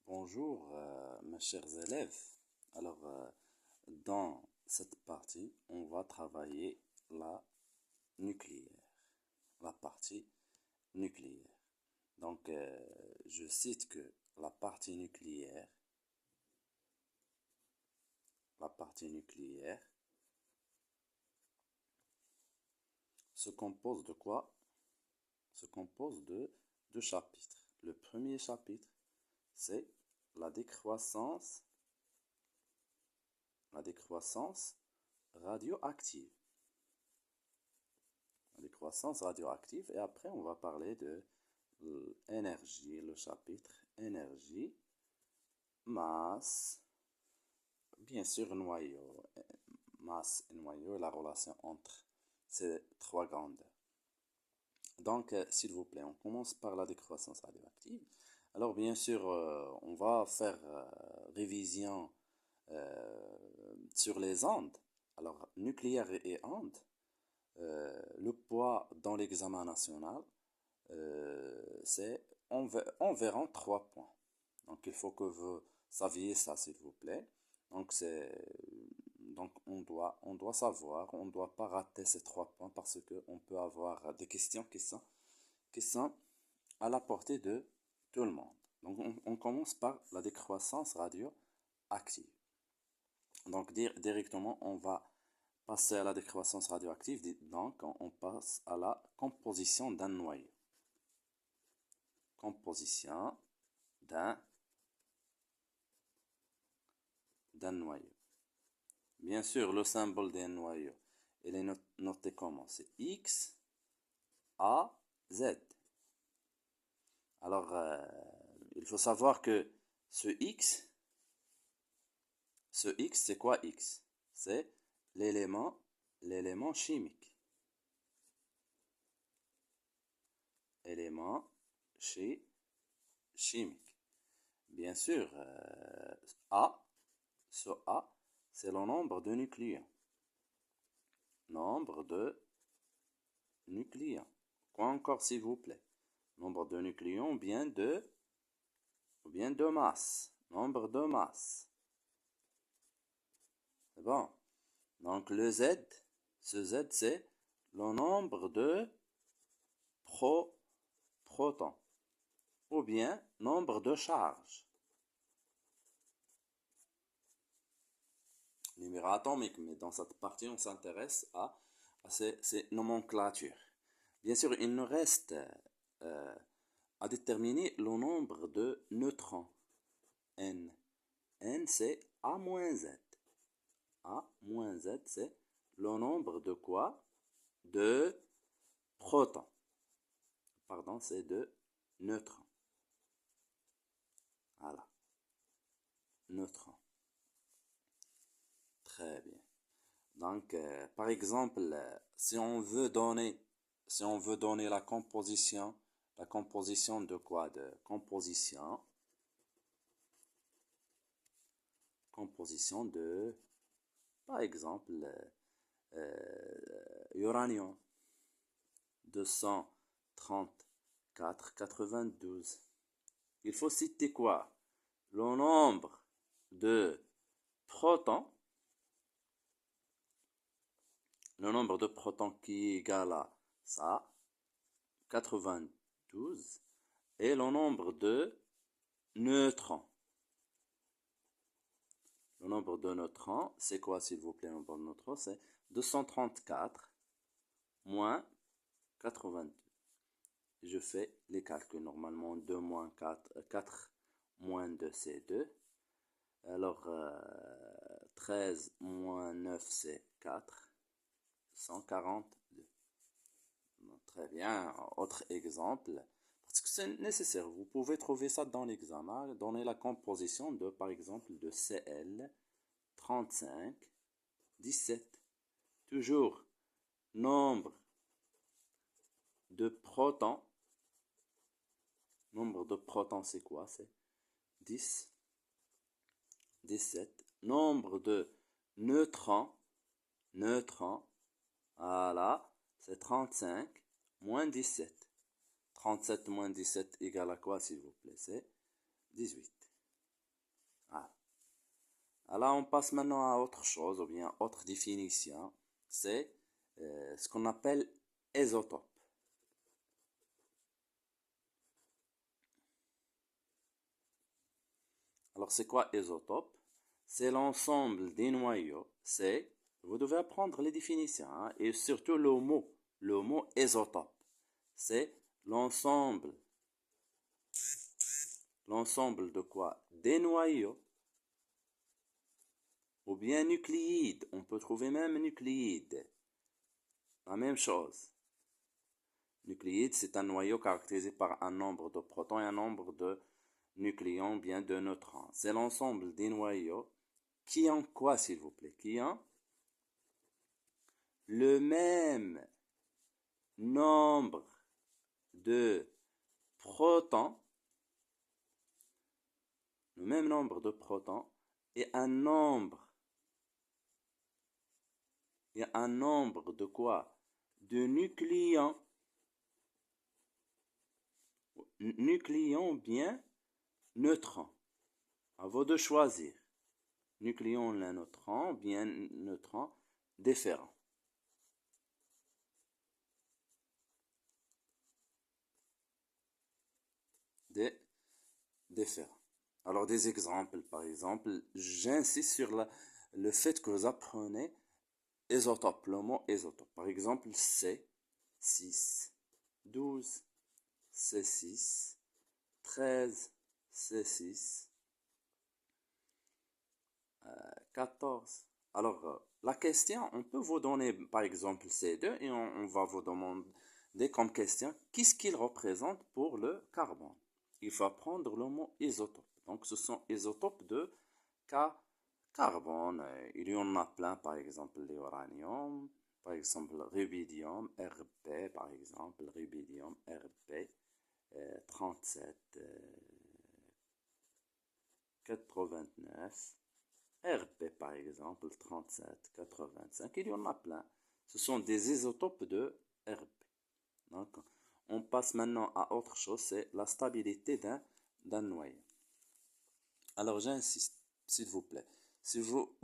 Bonjour, mes chers élèves. Alors, dans cette partie, on va travailler la nucléaire, la partie nucléaire. Donc, je cite que la partie nucléaire se compose de quoi? Se compose de deux chapitres. Le premier chapitre, c'est la décroissance radioactive. La décroissance radioactive. Et après, on va parler de l'énergie, le chapitre énergie, masse, bien sûr noyau, masse et noyau, la relation entre ces trois grandeurs. Donc, s'il vous plaît, on commence par la décroissance radioactive. Alors, bien sûr, on va faire révision sur les ondes. Alors, nucléaire et ondes, le poids dans l'examen national, c'est environ 3 points. Donc, il faut que vous saviez ça, s'il vous plaît. Donc, on doit savoir, on ne doit pas rater ces 3 points parce qu'on peut avoir des questions qui sont à la portée de tout le monde. Donc, on commence par la décroissance radioactive. Donc, directement, on va passer à la décroissance radioactive. Donc, on passe à la composition d'un noyau. Composition d'un noyau. Bien sûr, le symbole d'un noyau, il est noté comment? C'est X, A, Z. Alors, il faut savoir que ce X, c'est quoi X? C'est l'élément chimique. Élément chimique. Bien sûr, ce A, c'est le nombre de nucléons. Nombre de nucléons. Quoi encore, s'il vous plaît? Nombre de nucléons ou bien de masse. Nombre de masse. C'est bon. Donc, ce Z, c'est le nombre de protons. Ou bien, nombre de charges. Numéro atomique, mais dans cette partie, on s'intéresse à ces nomenclatures. Bien sûr, il nous reste à déterminer le nombre de neutrons. N. N, c'est A-Z. A-Z, c'est le nombre de quoi? De protons. Pardon, c'est de neutrons. Voilà. Neutrons. Très bien. Donc, par exemple, si on veut donner la composition de quoi? De composition de, par exemple, uranium 234,92. Il faut citer quoi? Le nombre de protons. Le nombre de protons qui est égal à ça, 92, et le nombre de neutrons. Le nombre de neutrons, c'est quoi, s'il vous plaît? Le nombre de neutrons, c'est 234 moins 82. Je fais les calculs. Normalement, 2 moins 4, 4 moins 2, c'est 2. Alors, 13 moins 9, c'est 4. 142. Très bien. Autre exemple. Parce que c'est nécessaire. Vous pouvez trouver ça dans l'examen. Donner la composition de, par exemple, de Cl 35, 17. Toujours, nombre de protons. Nombre de protons, c'est quoi? C'est 10, 17. Nombre de neutrons. Voilà, c'est 35 moins 17. 37 moins 17 égale à quoi, s'il vous plaît? C'est 18. Voilà. Alors, on passe maintenant à autre chose, ou bien autre définition. C'est ce qu'on appelle isotope. Alors, c'est quoi isotope? C'est l'ensemble des noyaux. Vous devez apprendre les définitions, hein, et surtout le mot isotope. C'est l'ensemble de quoi? Des noyaux, ou bien nucléides. On peut trouver même nucléides. La même chose. Nucléide, c'est un noyau caractérisé par un nombre de protons et un nombre de nucléons, bien de neutrons. C'est l'ensemble des noyaux qui ont quoi, s'il vous plaît? Qui ont le même nombre de protons, et un nombre de quoi? De nucléons. Nucléons bien neutrons. À vous de choisir. Nucléons les neutrons, bien neutrons, différents. Différents. Alors des exemples, par exemple, j'insiste sur le fait que vous apprenez isotope, le mot isotope. Par exemple, C6, 12, C6, 13, C6, 14. Alors, la question, on peut vous donner par exemple C2 et on va vous demander comme question qu'est-ce qu'il représente pour le carbone. Il faut apprendre le mot isotope. Donc, ce sont isotopes de carbone. Il y en a plein, par exemple l'uranium, par exemple rubidium, Rb, par exemple rubidium, Rb, 37, 89. Rb par exemple, 37, 85, il y en a plein. Ce sont des isotopes de Rb. Donc, on passe maintenant à autre chose, c'est la stabilité d'un noyau. Alors, j'insiste, s'il vous plaît. Si vous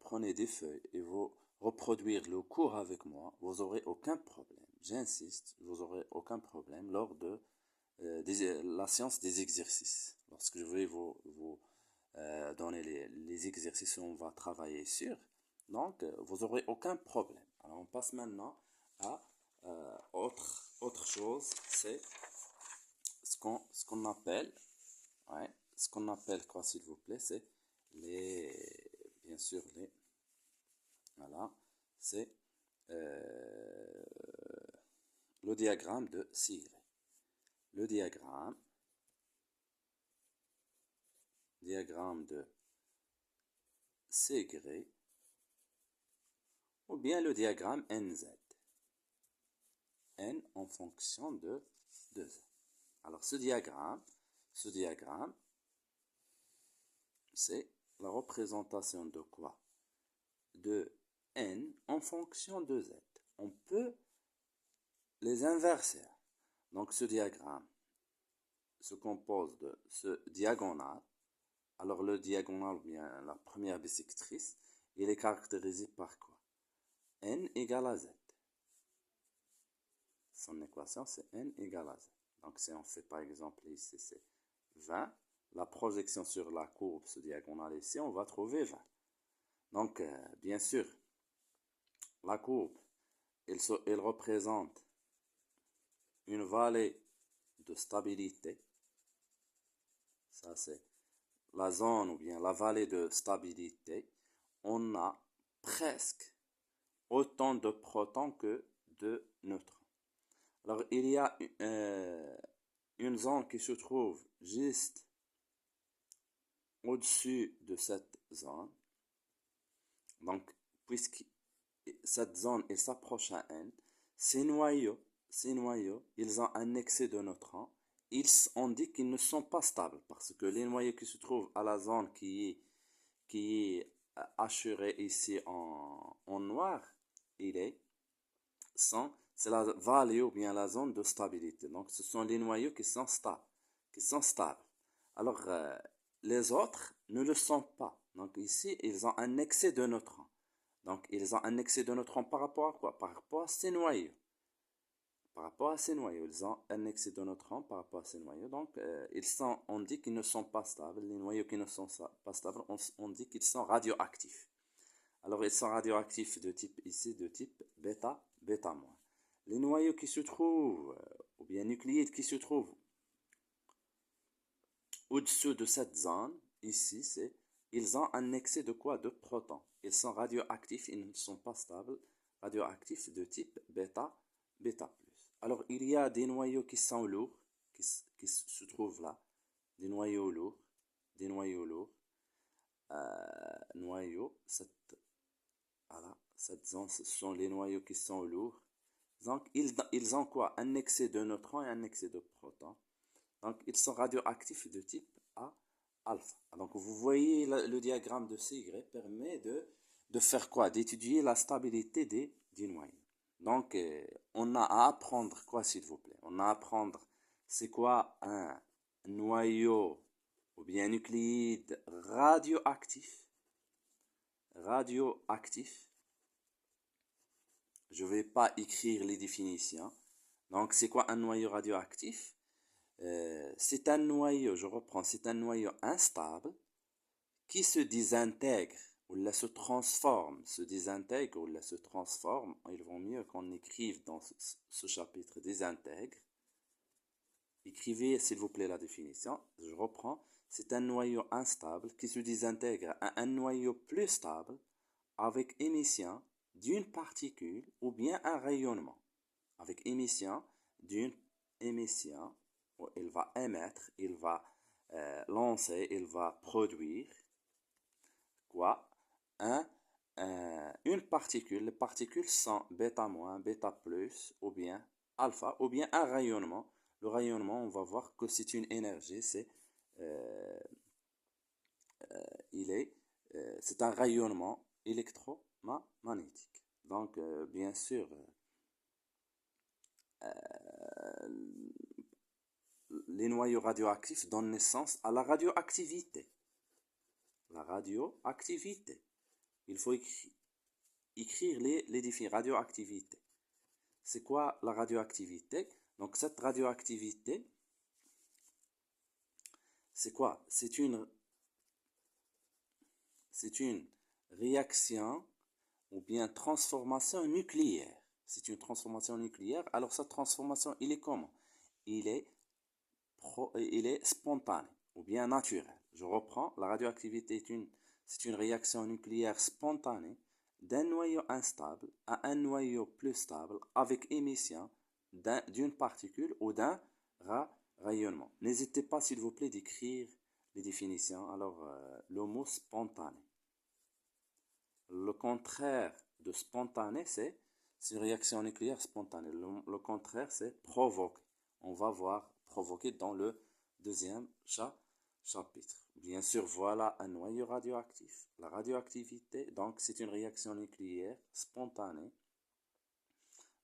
prenez des feuilles et vous reproduire le cours avec moi, vous n'aurez aucun problème. J'insiste, vous n'aurez aucun problème lors de la science des exercices. Lorsque je vais vous donner les exercices où on va travailler sur. Donc, vous n'aurez aucun problème. Alors, on passe maintenant à autre chose, c'est ce qu'on appelle, ouais, ce qu'on appelle quoi, s'il vous plaît, c'est bien sûr, voilà, c'est le diagramme de Sigré. Le diagramme de Sigré, ou bien le diagramme NZ. N en fonction de 2. Alors ce diagramme, c'est la représentation de quoi? De N en fonction de Z. On peut les inverser. Donc ce diagramme se compose de ce diagonale. Alors le diagonale, ou bien la première bisectrice, il est caractérisé par quoi? N égale à Z. Son équation, c'est N égale à Z. Donc si on fait par exemple ici, c'est 20. La projection sur la courbe, ce diagonale ici, on va trouver 20. Donc, bien sûr, la courbe, elle représente une vallée de stabilité. Ça, c'est la zone ou bien la vallée de stabilité. On a presque autant de protons que de neutrons. Alors, il y a une zone qui se trouve juste au-dessus de cette zone. Donc, puisque cette zone s'approche à N, ces noyaux, ils ont un excès de neutrons. On dit qu'ils ne sont pas stables parce que les noyaux qui se trouvent à la zone qui est assurée ici en noir, c'est la vallée ou bien la zone de stabilité. Donc, ce sont les noyaux qui sont stables. Alors, les autres ne le sont pas. Donc ici, ils ont un excès de neutrons. Donc ils ont un excès de neutrons par rapport à quoi? Par rapport à ces noyaux. Par rapport à ces noyaux, ils ont un excès de neutrons par rapport à ces noyaux. Donc on dit qu'ils ne sont pas stables. Les noyaux qui ne sont pas stables, on dit qu'ils sont radioactifs. Alors ils sont radioactifs de type ici, de type bêta, bêta-. Les noyaux qui se trouvent, ou bien nucléides qui se trouvent au-dessus de cette zone, ici, ils ont un excès de quoi? De protons. Ils sont radioactifs, ils ne sont pas stables, radioactifs de type bêta, bêta+. Alors, il y a des noyaux qui sont lourds, qui se trouvent là, des noyaux lourds, noyaux, voilà, cette zone, ce sont les noyaux qui sont lourds. Donc, ils ont quoi? Un excès de neutrons et un excès de protons. Donc, ils sont radioactifs de type A, alpha. Donc, vous voyez le diagramme de CY permet de faire quoi? D'étudier la stabilité des noyaux. Donc, on a à apprendre quoi, s'il vous plaît? On a à apprendre c'est quoi un noyau ou bien nucléide radioactif. Radioactif. Je ne vais pas écrire les définitions. Donc, c'est quoi un noyau radioactif? C'est un noyau, je reprends, c'est un noyau instable qui se désintègre ou là se transforme, se désintègre ou là se transforme. Il vaut mieux qu'on écrive dans ce chapitre désintègre. Écrivez s'il vous plaît la définition. Je reprends, c'est un noyau instable qui se désintègre à un noyau plus stable avec émission d'une particule ou bien un rayonnement. Avec émission d'une émission, il va émettre, il va lancer, il va produire quoi? Une particule. Les particules sont bêta-, bêta+, ou bien alpha, ou bien un rayonnement. Le rayonnement, on va voir que c'est une énergie, euh, c'est un rayonnement électromagnétique. Donc, bien sûr, les noyaux radioactifs donnent naissance à la radioactivité. La radioactivité. Il faut écrire les définitions. Radioactivité. C'est quoi la radioactivité? Donc cette radioactivité, c'est quoi? C'est une réaction ou bien transformation nucléaire. C'est une transformation nucléaire. Alors cette transformation, il est comment? Il est spontané ou bien naturel. Je reprends, la radioactivité c'est une réaction nucléaire spontanée d'un noyau instable à un noyau plus stable avec émission d'une particule ou d'un rayonnement. N'hésitez pas s'il vous plaît d'écrire les définitions. Alors, le mot spontané. Le contraire de spontané, c'est une réaction nucléaire spontanée. Le contraire, c'est provoqué. On va voir provoqué dans le deuxième chapitre. Bien sûr, voilà un noyau radioactif. La radioactivité, donc, c'est une réaction nucléaire spontanée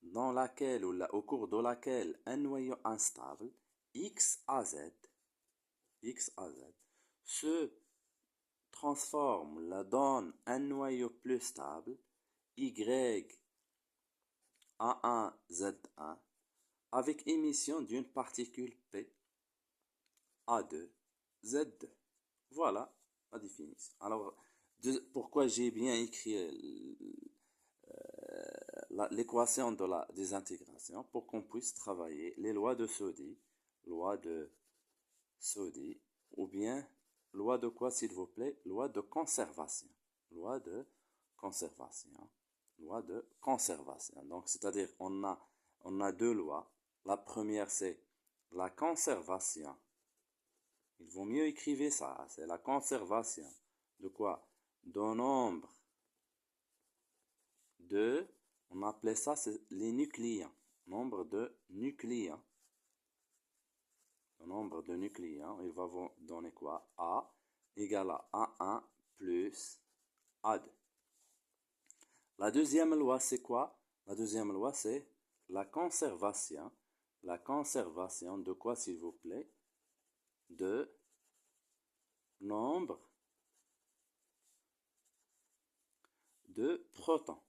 dans laquelle, au cours de laquelle un noyau instable, X à Z, se transforme, la donne un noyau plus stable, Y A1 Z1, avec émission d'une particule P A2 Z2. Voilà la définition. Alors, pourquoi j'ai bien écrit l'équation de la désintégration? Pour qu'on puisse travailler les lois de Soddy, ou bien loi de quoi, s'il vous plaît? Loi de conservation. Loi de conservation. Loi de conservation. Donc, c'est-à-dire, on a deux lois. La première, c'est la conservation. Il vaut mieux écrire ça. C'est la conservation de quoi? D'un nombre de, on appelait ça les nucléons. Nombre de nucléons. Le nombre de nucléons, il va vous donner quoi? A égale à A1 plus A2. La deuxième loi, c'est quoi? La deuxième loi, c'est la conservation. La conservation de quoi, s'il vous plaît? De nombre de protons.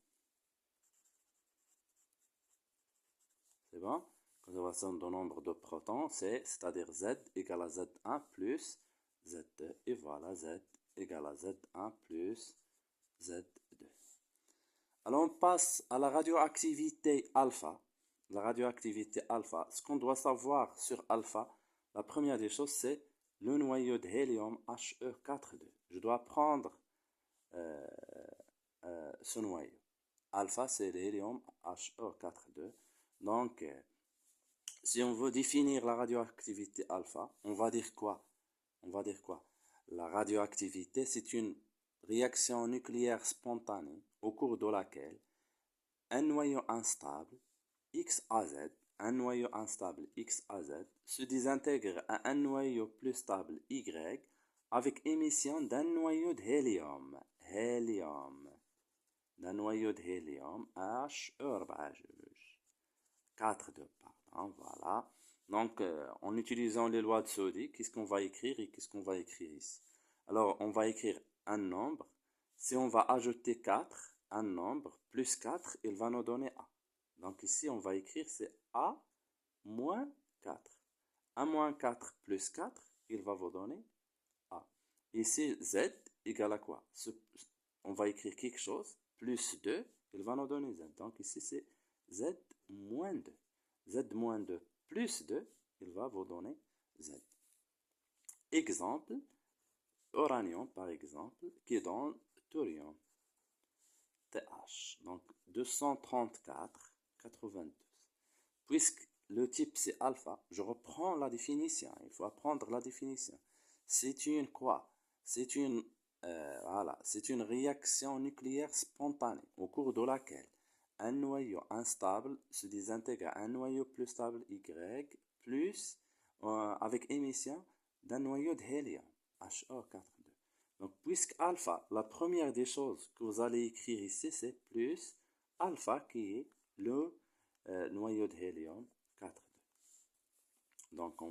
C'est bon? Conservation de nombre de protons, c'est-à-dire Z égale à Z1 plus Z2. Et voilà, Z égale à Z1 plus Z2. Alors, on passe à la radioactivité alpha. La radioactivité alpha, ce qu'on doit savoir sur alpha, la première des choses, c'est le noyau de hélium He42. Je dois prendre ce noyau. Alpha, c'est l'hélium He42. Donc, si on veut définir la radioactivité alpha, on va dire quoi? La radioactivité, c'est une réaction nucléaire spontanée au cours de laquelle un noyau instable, XAZ, un noyau instable XAZ, se désintègre à un noyau plus stable Y avec émission d'un noyau de hélium. D'un noyau de hélium He4, pardon, voilà. Donc, en utilisant les lois de Soddy, qu'est-ce qu'on va écrire et qu'est-ce qu'on va écrire ici? Alors, on va écrire un nombre. Si on va ajouter 4, un nombre, plus 4, il va nous donner A. Donc ici, on va écrire, c'est A moins 4. 1 moins 4 plus 4, il va vous donner A. Ici, Z égale à quoi? On va écrire quelque chose, plus 2, il va nous donner Z. Donc ici, c'est Z moins 2. Z moins 2 plus 2, il va vous donner Z. Exemple, uranium par exemple, qui donne thorium. TH. Donc 234, 92. Puisque le type c'est alpha, je reprends la définition. Il faut apprendre la définition. C'est une quoi? C'est une réaction nucléaire spontanée au cours de laquelle un noyau instable se désintègre à un noyau plus stable Y plus avec émission d'un noyau de hélium HO42. Donc, puisque alpha, la première des choses que vous allez écrire ici, c'est plus alpha qui est le noyau de hélium 4,2. Donc,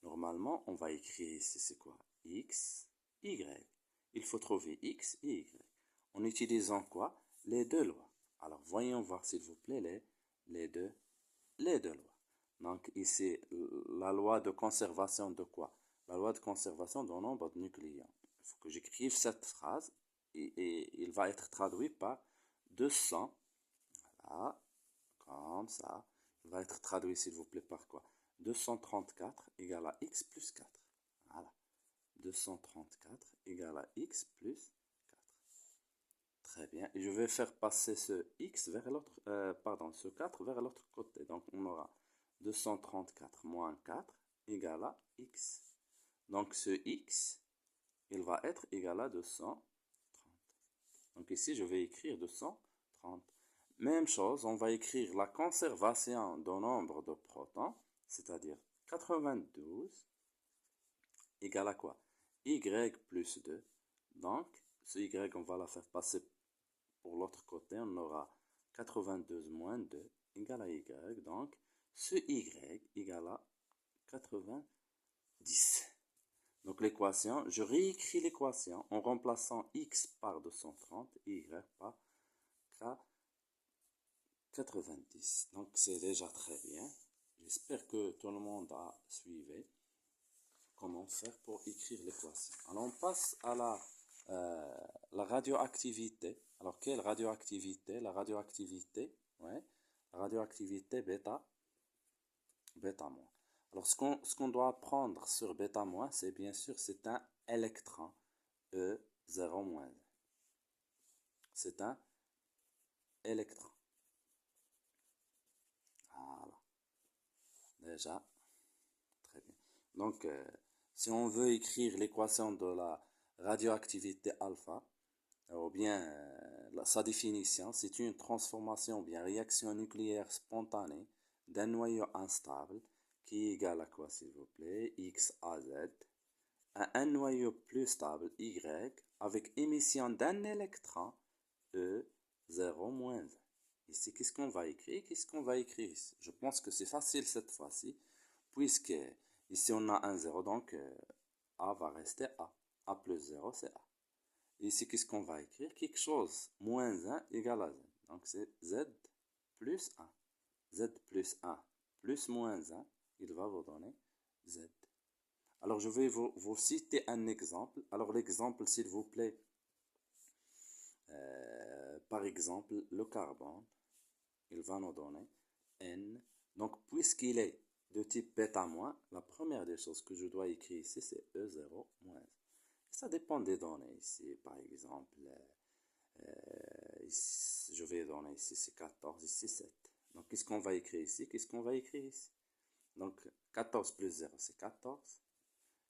normalement, on va écrire ici, c'est quoi? X, Y. Il faut trouver X et Y. En utilisant quoi? Les deux lois. Alors, voyons voir, s'il vous plaît, les deux lois. Donc, ici, la loi de conservation de quoi? La loi de conservation du nombre de nucléons. Il faut que j'écrive cette phrase et il va être traduit par 200. Voilà, comme ça. Il va être traduit, s'il vous plaît, par quoi? 234 égale à x plus 4. Voilà. 234 égale à x plus 4. Très bien. Et je vais faire passer ce x vers l'autre, ce 4 vers l'autre côté. Donc, on aura 234 moins 4 égale à x. Donc, ce x, il va être égal à 230. Donc, ici, je vais écrire 230. Même chose, on va écrire la conservation du nombre de protons, c'est-à-dire 92 égale à quoi? Y plus 2. Donc, ce Y, on va la faire passer pour l'autre côté. On aura 92 moins 2 égale à Y. Donc, ce Y égale à 90. Donc, l'équation, je réécris l'équation en remplaçant X par 230 et Y par 90. Donc, c'est déjà très bien. J'espère que tout le monde a suivi comment faire pour écrire l'équation. Alors, on passe à la radioactivité. Alors, quelle radioactivité? La radioactivité, ouais, la radioactivité bêta moins. Alors, ce qu'on doit apprendre sur bêta moins, c'est bien sûr, c'est un électron, E0-. C'est un électron. Voilà. Déjà, très bien. Donc, si on veut écrire l'équation de la radioactivité alpha, ou bien sa définition, c'est une transformation, ou bien réaction nucléaire spontanée d'un noyau instable qui est égal à quoi, s'il vous plaît? XAZ, à un noyau plus stable Y avec émission d'un électron E0-. Ici, qu'est-ce qu'on va écrire? Qu'est-ce qu'on va écrire ici? Je pense que c'est facile cette fois-ci, puisque ici on a un 0, donc A va rester A. A plus 0, c'est A. Ici, qu'est-ce qu'on va écrire? Quelque chose moins 1 égale à Z. Donc, c'est Z plus 1. Z plus 1 plus moins 1, il va vous donner Z. Alors, je vais vous citer un exemple. Alors, l'exemple, s'il vous plaît, par exemple, le carbone, il va nous donner N. Donc, puisqu'il est de type bêta-, la première des choses que je dois écrire ici, c'est E0-. Ça dépend des données ici. Par exemple, ici, je vais donner ici, c'est 14, ici 7. Donc, qu'est-ce qu'on va écrire ici? Qu'est-ce qu'on va écrire ici? Donc, 14 plus 0, c'est 14.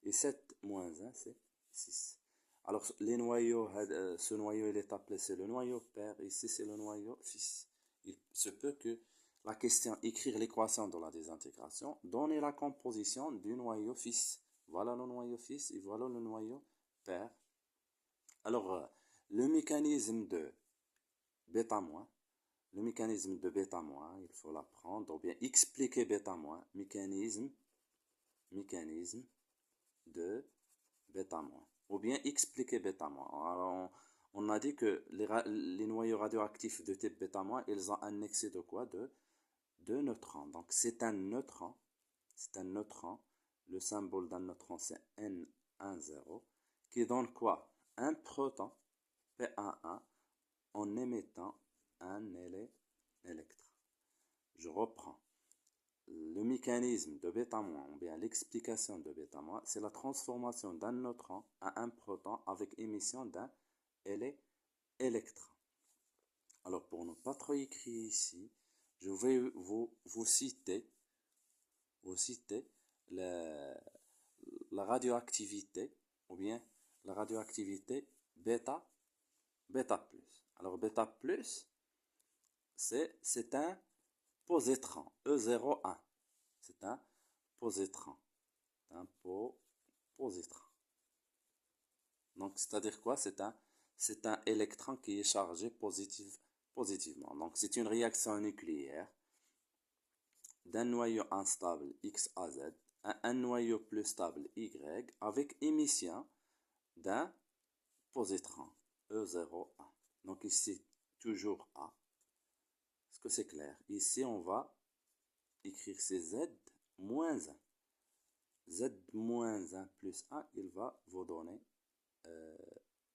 Et 7 moins 1, c'est 6. Alors, les noyaux, ce noyau, il est appelé, c'est le noyau père. Ici, c'est le noyau fils. Il se peut que la question, écrire l'équation de la désintégration, donner la composition du noyau fils. Voilà le noyau fils et voilà le noyau père. Alors, le mécanisme de bêta-, le mécanisme de bêta-, il faut l'apprendre, ou bien expliquer bêta-, mécanisme de bêta-, ou bien expliquer bêta-. Alors, on a dit que les noyaux radioactifs de type bêta-, ils ont un excès de quoi? De neutrons. Donc, c'est un neutron. C'est un neutron. Le symbole d'un neutron, c'est N10, qui donne quoi? Un proton, P11, en émettant un électron. Je reprends. Le mécanisme de bêta-, ou bien l'explication de bêta-, c'est la transformation d'un neutron à un proton avec émission d'un électron. Alors, pour ne pas trop écrire ici, je vais vous citer la, la radioactivité, ou bien la radioactivité bêta plus. Alors, bêta plus, c'est un positron, E01. C'est un positron. Positron. Donc, c'est-à-dire quoi? C'est un électron qui est chargé positivement. Donc, c'est une réaction nucléaire d'un noyau instable X à Z à un noyau plus stable Y avec émission d'un positron E01. Donc, ici, toujours A. Est-ce que c'est clair? Ici, on va écrire c'est Z moins 1. Z moins 1 plus 1, il va vous donner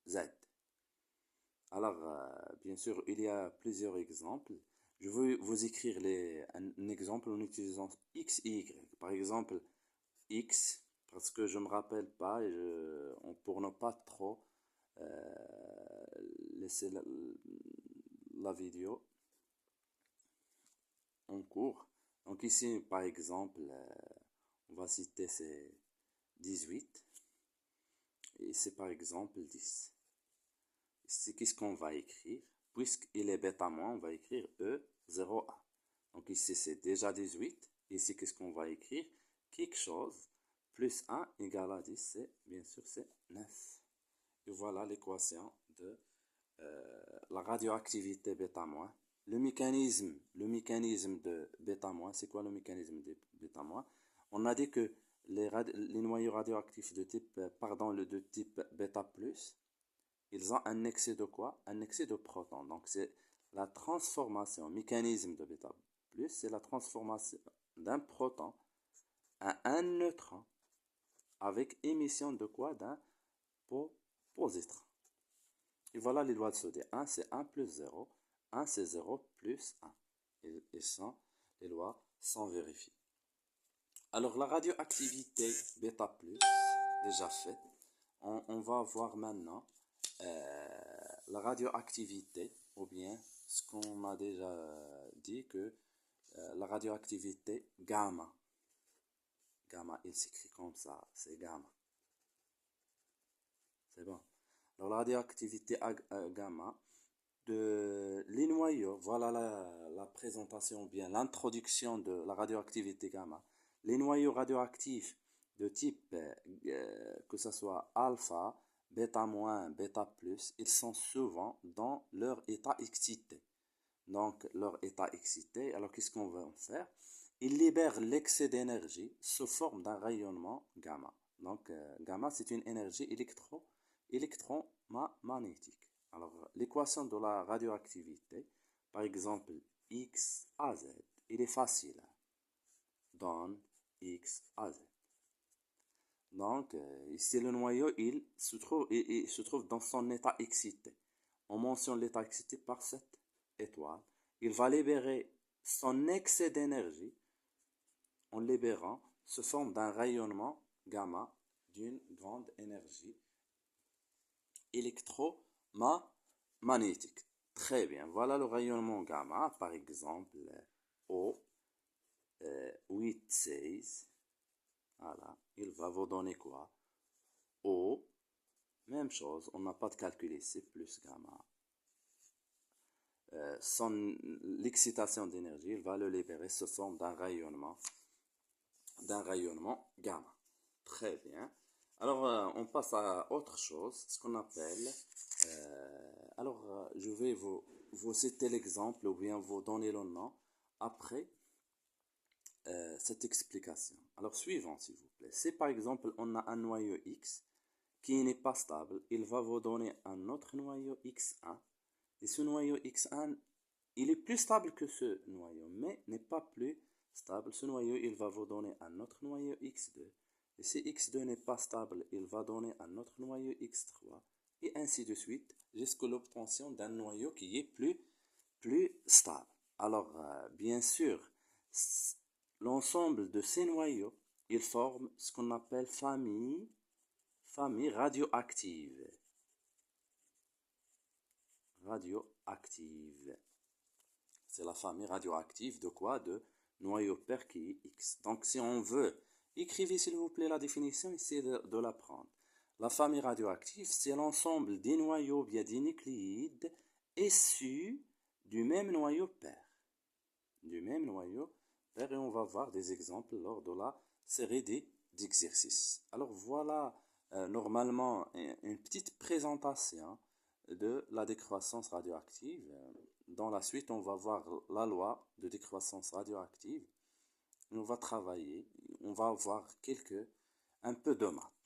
Z. Alors, bien sûr, il y a plusieurs exemples. Je vais vous écrire un exemple en utilisant X et Y. Par exemple, X, parce que je ne me rappelle pas, pour ne pas trop laisser la vidéo en cours. Donc ici, par exemple, on va citer c'est 18 et c'est par exemple 10. C'est qu'est-ce qu'on va écrire? Puisqu'il est bêta-, on va écrire E0A. Donc ici, c'est déjà 18. Ici, qu'est-ce qu'on va écrire? Quelque chose plus 1 égale à 10, c'est bien sûr, c'est 9. Et voilà l'équation de la radioactivité bêta-. Le mécanisme de bêta-, c'est quoi le mécanisme de bêta-? On a dit que les noyaux radioactifs de type, de type bêta+, ils ont un excès de quoi? Un excès de protons. Donc, c'est la transformation, mécanisme de bêta+, c'est la transformation d'un proton à un neutron avec émission de quoi? D'un positron. Et voilà les lois de Saudet. 1, c'est 1 plus 0. 1, c'est 0 plus 1. Et les lois sont vérifiées. Alors, la radioactivité bêta+, déjà faite, on va voir maintenant la radioactivité, ou bien ce qu'on a déjà dit que la radioactivité gamma. Gamma, il s'écrit comme ça, c'est gamma. C'est bon. Alors, la radioactivité gamma les noyaux, voilà la présentation, bien l'introduction de la radioactivité gamma. Les noyaux radioactifs de type, que ce soit alpha, bêta-, bêta+, ils sont souvent dans leur état excité. Donc, leur état excité, alors qu'est-ce qu'on va en faire? Ils libèrent l'excès d'énergie sous forme d'un rayonnement gamma. Donc, gamma, c'est une énergie électromagnétique. Alors, l'équation de la radioactivité, par exemple, X à Z, il est facile. Donne X à Z. Donc, ici, le noyau, il se trouve dans son état excité. On mentionne l'état excité par cette étoile. Il va libérer son excès d'énergie. En libérant, se forme d'un rayonnement gamma d'une grande énergie électromagnétique. Très bien, voilà le rayonnement gamma, par exemple, O 816. Voilà, il va vous donner quoi? O, même chose, on n'a pas de calcul ici, plus gamma. L'excitation d'énergie, il va le libérer sous forme d'un rayonnement gamma. Très bien. Alors, on passe à autre chose, ce qu'on appelle... je vais vous citer l'exemple ou bien vous donner le nom après cette explication. Alors, suivant, s'il vous plaît. Si par exemple, on a un noyau X qui n'est pas stable, il va vous donner un autre noyau X1. Et ce noyau X1, il est plus stable que ce noyau, mais n'est pas plus stable. Ce noyau, il va vous donner un autre noyau X2. Et si X2 n'est pas stable, il va donner un autre noyau X3. Et ainsi de suite, jusqu'à l'obtention d'un noyau qui est plus stable. Alors, bien sûr, l'ensemble de ces noyaux, ils forment ce qu'on appelle famille radioactive. C'est la famille radioactive de quoi? De noyaux Perky X. Donc, si on veut, écrivez s'il vous plaît la définition, essayez de la prendre. La famille radioactive, c'est l'ensemble des noyaux via des nucléides issus du même noyau père. Et on va voir des exemples lors de la série d'exercices. Alors, voilà normalement une petite présentation de la décroissance radioactive. Dans la suite, on va voir la loi de décroissance radioactive. On va travailler, on va voir un peu de maths.